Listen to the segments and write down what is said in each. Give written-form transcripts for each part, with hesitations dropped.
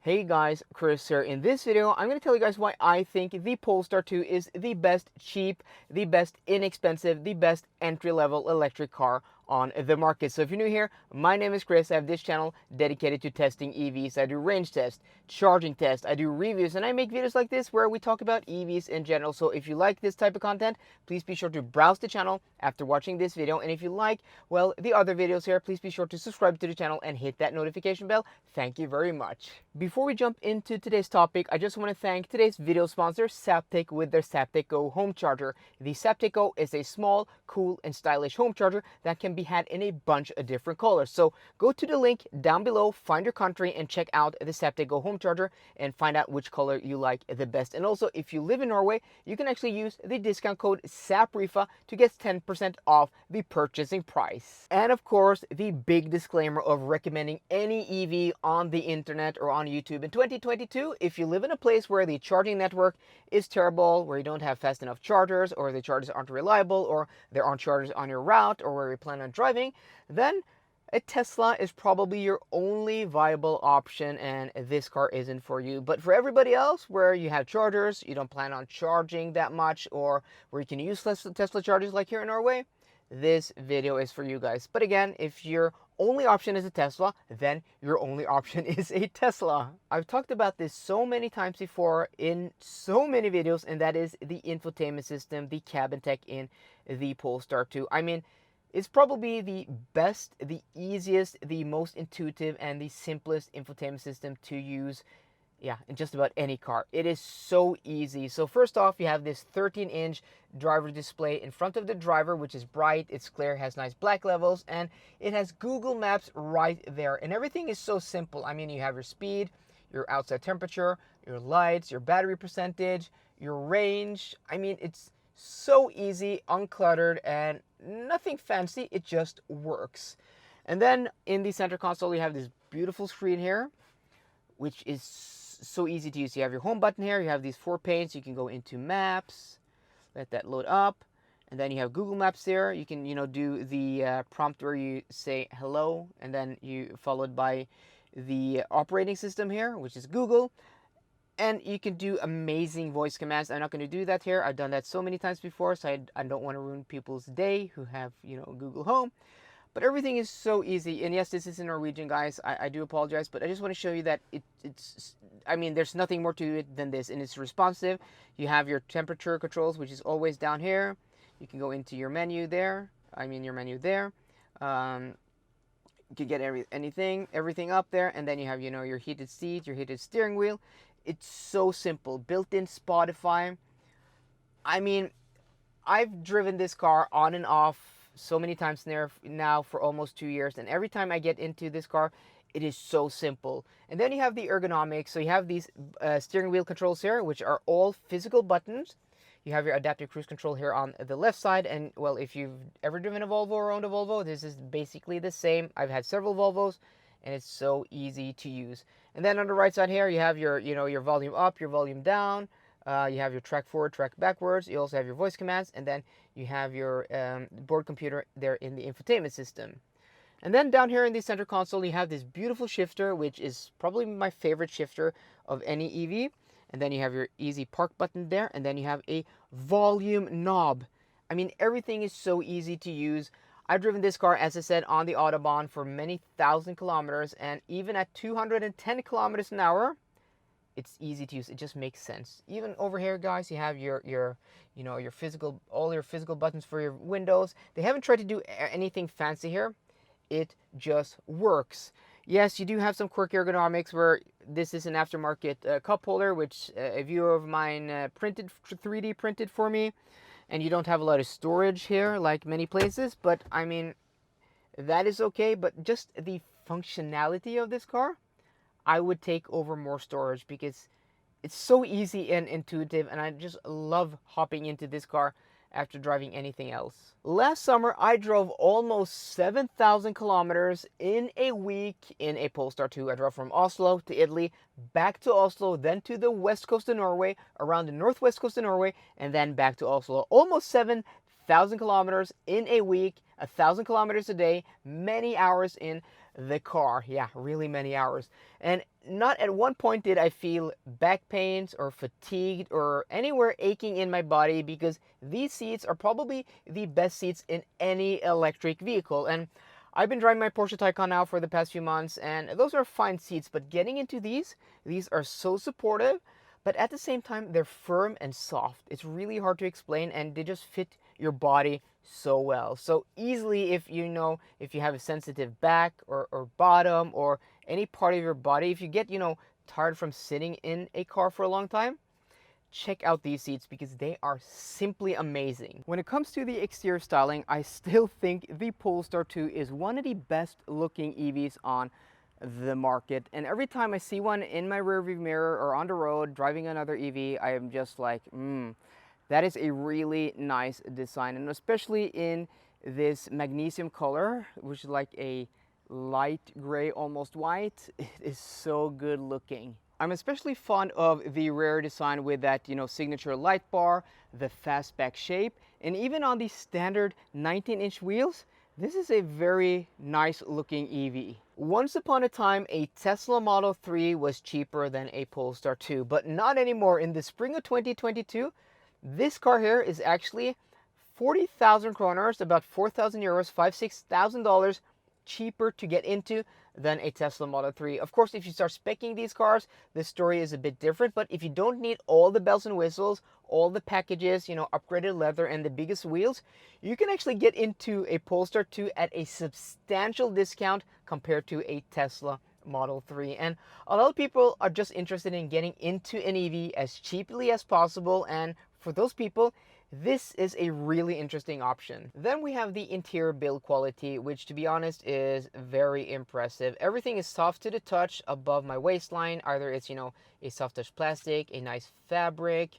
Hey guys, Chris here. In this video, I'm going to tell you guys why I think the Polestar 2 is the best cheap, the best inexpensive, the best entry-level electric car on the market. So if you're new here, my name is Chris. I have this channel dedicated to testing EVs. I do range tests, charging tests, I do reviews, and I make videos like this where we talk about EVs in general. So if you like this type of content, please be sure to browse the channel after watching this video. And if you like, well, the other videos here, please be sure to subscribe to the channel and hit that notification bell. Thank you very much. Before we jump into today's topic, I just want to thank today's video sponsor, Zaptec, with their Zaptec Go home charger. The Zaptec Go is a small, cool, and stylish home charger that can be had in a bunch of different colors. So go to the link down below, find your country, and check out the Zaptec Go home charger and find out which color you like the best. And also, if you live in Norway, you can actually use the discount code ZAPRIFA to get 10% off the purchasing price. And of course, the big disclaimer of recommending any EV on the internet or on YouTube in 2022, if you live in a place where the charging network is terrible, where you don't have fast enough chargers, or the chargers aren't reliable, or there aren't chargers on your route, or where you plan on driving, then a Tesla is probably your only viable option, and this car isn't for you. But for everybody else, where you have chargers, you don't plan on charging that much, or where you can use Tesla chargers like here in Norway, this video is for you guys. But again, if your only option is a Tesla, then your only option is a Tesla. I've talked about this so many times before in so many videos, and that is the infotainment system, the cabin tech in the Polestar 2. I mean, it's probably the best, the easiest, the most intuitive, and the simplest infotainment system to use, yeah, in just about any car. It is so easy. So first off, you have this 13-inch driver display in front of the driver, which is bright, it's clear, has nice black levels, and it has Google Maps right there. And everything is so simple. I mean, you have your speed, your outside temperature, your lights, your battery percentage, your range. I mean, it's so easy, uncluttered, and nothing fancy. It just works. And then in the center console, you have this beautiful screen here, which is so easy to use. You have your home button here, you have these 4 panes, you can go into maps, let that load up, and then you have Google Maps there. You can, do the prompt where you say hello, and then you followed by the operating system here, which is Google. And you can do amazing voice commands. I'm not going to do that here. I've done that so many times before, so I don't want to ruin people's day who have, Google Home. But everything is so easy. And yes, this is in Norwegian, guys. I do apologize, but I just want to show you that I mean, there's nothing more to it than this. And it's responsive. You have your temperature controls, which is always down here. You can go into your menu there. Your menu there. You can get everything up there. And then you have, your heated seat, your heated steering wheel. It's so simple. Built-in Spotify. I mean, I've driven this car on and off so many times now for almost 2 years, and every time I get into this car, it is so simple. And then you have the ergonomics. So you have these steering wheel controls here, which are all physical buttons. You have your adaptive cruise control here on the left side, and well, if you've ever driven a Volvo or owned a Volvo, this is basically the same. I've had several Volvos, and it's so easy to use. And then on the right side here, you have your, your volume up, your volume down. You have your track forward, track backwards. You also have your voice commands, and then you have your board computer there in the infotainment system. And then down here in the center console, you have this beautiful shifter, which is probably my favorite shifter of any EV. And then you have your easy park button there, and then you have a volume knob. I mean, everything is so easy to use. I've driven this car, as I said, on the Autobahn for many thousand kilometers, and even at 210 kilometers an hour, it's easy to use. It just makes sense. Even over here, guys, you have your physical, all your physical buttons for your windows. They haven't tried to do anything fancy here. It just works. Yes, you do have some quirky ergonomics where this is an aftermarket cup holder, which a viewer of mine 3D printed for me. And you don't have a lot of storage here like many places, but I mean, that is okay. But just the functionality of this car, I would take over more storage because it's so easy and intuitive, and I just love hopping into this car after driving anything else. Last summer, I drove almost 7,000 kilometers in a week in a Polestar 2. I drove from Oslo to Italy, back to Oslo, then to the west coast of Norway, around the northwest coast of Norway, and then back to Oslo. Almost 7,000 kilometers in a week, 1,000 kilometers a day, many hours in the car. Yeah, really many hours. And not at one point did I feel back pains or fatigued or anywhere aching in my body, because these seats are probably the best seats in any electric vehicle. And I've been driving my Porsche Taycan now for the past few months, and those are fine seats, but getting into these are so supportive, but at the same time, they're firm and soft. It's really hard to explain, and they just fit your body so well. So easily, if if you have a sensitive back or bottom or any part of your body, if you get, tired from sitting in a car for a long time, check out these seats because they are simply amazing. When it comes to the exterior styling, I still think the Polestar 2 is one of the best looking EVs on the market. And every time I see one in my rearview mirror or on the road driving another EV, I am just like, that is a really nice design. And especially in this magnesium color, which is like a light gray, almost white, it is so good looking. I'm especially fond of the rear design with that, signature light bar, the fastback shape, and even on the standard 19-inch wheels, this is a very nice looking EV. Once upon a time, a Tesla Model 3 was cheaper than a Polestar 2, but not anymore. In the spring of 2022, this car here is actually 40,000 kroners, about 4,000 euros, $6,000 cheaper to get into than a Tesla Model 3. Of course, if you start speccing these cars, the story is a bit different, but if you don't need all the bells and whistles, all the packages, upgraded leather and the biggest wheels, you can actually get into a Polestar 2 at a substantial discount compared to a Tesla Model 3. And a lot of people are just interested in getting into an EV as cheaply as possible, and for those people, this is a really interesting option. Then we have the interior build quality, which to be honest is very impressive. Everything is soft to the touch above my waistline. Either it's, a soft touch plastic, a nice fabric.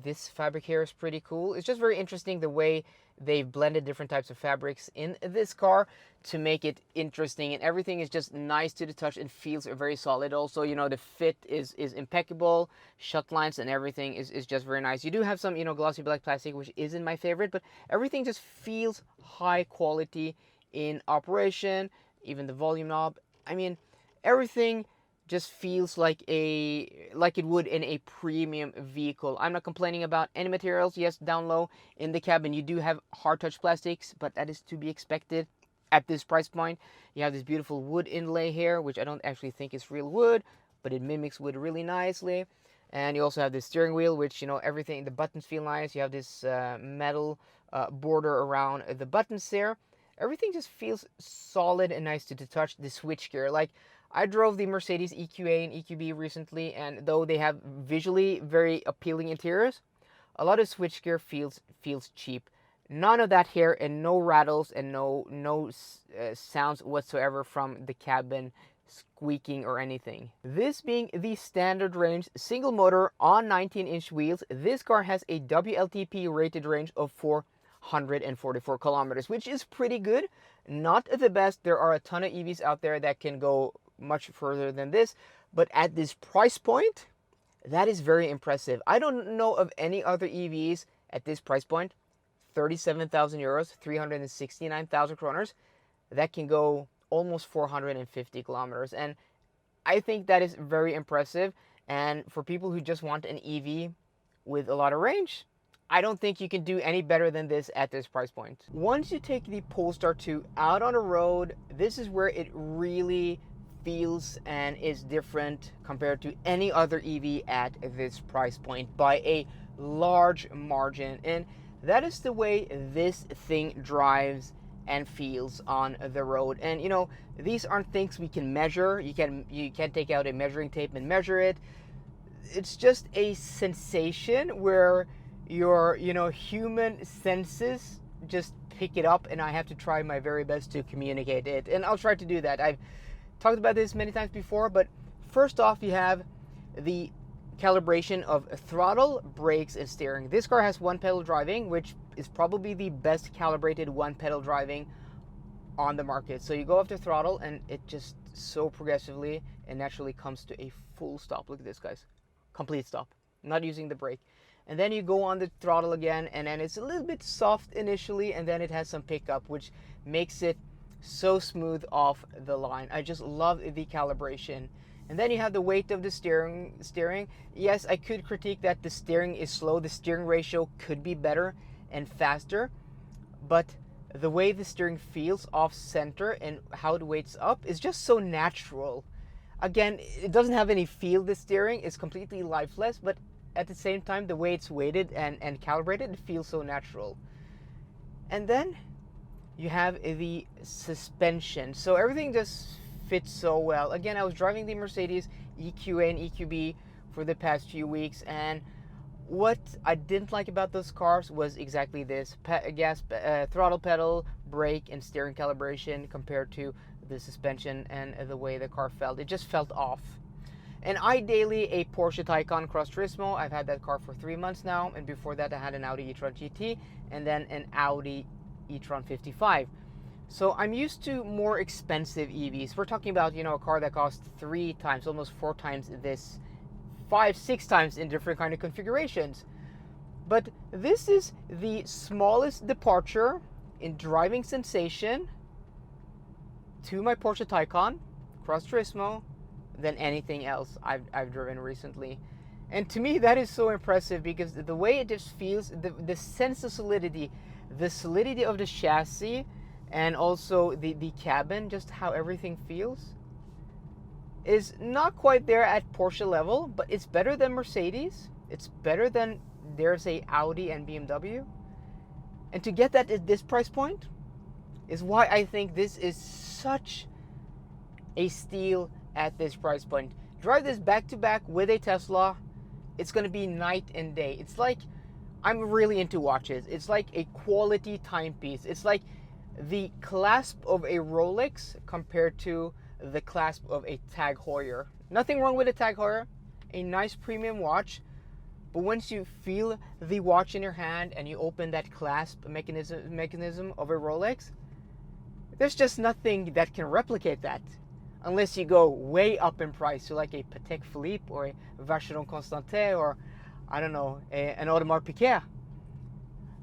This fabric here is pretty cool. It's just very interesting the way they've blended different types of fabrics in this car to make it interesting, and everything is just nice to the touch and feels very solid. Also, the fit is impeccable. Shut lines and everything is just very nice. You do have some, glossy black plastic, which isn't my favorite, but everything just feels high quality in operation. Even the volume knob, I mean, everything just feels like it would in a premium vehicle. I'm not complaining about any materials. Yes, down low in the cabin you do have hard touch plastics, but that is to be expected at this price point. You have this beautiful wood inlay here, which I don't actually think is real wood, but it mimics wood really nicely. And you also have this steering wheel, which, everything, the buttons feel nice. You have this metal border around the buttons there. Everything just feels solid and nice to touch. The switchgear, like, I drove the Mercedes EQA and EQB recently, and though they have visually very appealing interiors, a lot of switchgear feels cheap. None of that here, and no rattles and no sounds whatsoever from the cabin squeaking or anything. This being the standard range single motor on 19-inch wheels, this car has a WLTP rated range of 444 kilometers, which is pretty good. Not the best. There are a ton of EVs out there that can go much further than this, but at this price point, that is very impressive. I don't know of any other EVs at this price point, 37,000 euros, 369,000 kroners, that can go almost 450 kilometers. And I think that is very impressive. And for people who just want an EV with a lot of range, I don't think you can do any better than this at this price point. Once you take the Polestar 2 out on the road, this is where it really feels and is different compared to any other EV at this price point by a large margin. And that is the way this thing drives and feels on the road. And these aren't things we can measure. You can't take out a measuring tape and measure it. It's just a sensation where your human senses just pick it up, and I have to try my very best to communicate it, and I'll try to do that. I've talked about this many times before, but first off, you have the calibration of throttle, brakes, and steering. This car has one pedal driving, which is probably the best calibrated one pedal driving on the market. So you go after throttle, and it just so progressively and naturally comes to a full stop. Look at this, guys. Complete stop. Not using the brake. And then you go on the throttle again, and then it's a little bit soft initially, and then it has some pickup, which makes it so smooth off the line. I just love the calibration. And then you have the weight of the steering. Yes, I could critique that the steering is slow. The steering ratio could be better and faster, but the way the steering feels off center and how it weights up is just so natural. Again, it doesn't have any feel, the steering. It's completely lifeless, but at the same time, the way it's weighted and calibrated, it feels so natural. And then you have the suspension. So everything just fits so well. Again, I was driving the Mercedes EQA and EQB for the past few weeks, and what I didn't like about those cars was exactly this: throttle pedal, brake, and steering calibration compared to the suspension and the way the car felt. It just felt off. And I daily a Porsche Taycan Cross Turismo. I've had that car for 3 months now, and before that I had an Audi e-tron GT and then an Audi e-tron 55. So I'm used to more expensive EVs. We're talking about, a car that costs 3 times, almost 4 times this, 5, 6 times in different kind of configurations. But this is the smallest departure in driving sensation to my Porsche Taycan Cross Turismo than anything else I've driven recently. And to me, that is so impressive because the way it just feels, the sense of solidity, the solidity of the chassis, and also the cabin, just how everything feels, is not quite there at Porsche level, but it's better than Mercedes. It's better than, dare say, Audi and BMW. And to get that at this price point is why I think this is such a steal at this price point. Drive this back to back with a Tesla, it's going to be night and day. It's like, I'm really into watches. It's like a quality timepiece. It's like the clasp of a Rolex compared to the clasp of a Tag Heuer. Nothing wrong with a Tag Heuer, a nice premium watch, but once you feel the watch in your hand and you open that clasp mechanism of a Rolex, there's just nothing that can replicate that, unless you go way up in price to like a Patek Philippe or a Vacheron Constantin or, I don't know, an Audemars Piguet.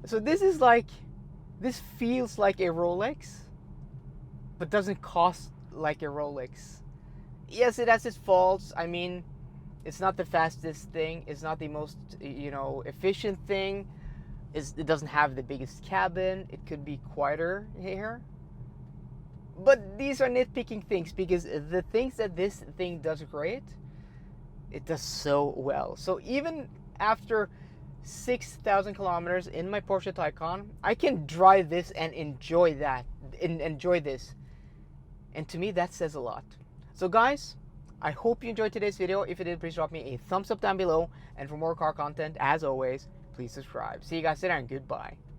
So this feels like a Rolex, but doesn't cost like a Rolex. Yes, it has its faults. I mean, it's not the fastest thing. It's not the most, efficient thing. It doesn't have the biggest cabin. It could be quieter here. But these are nitpicking things, because the things that this thing does great, it does so well. So even after 6,000 kilometers in my Porsche Taycan, I can drive this and enjoy this. And to me, that says a lot. So guys, I hope you enjoyed today's video. If you did, please drop me a thumbs up down below. And for more car content, as always, please subscribe. See you guys later, and goodbye.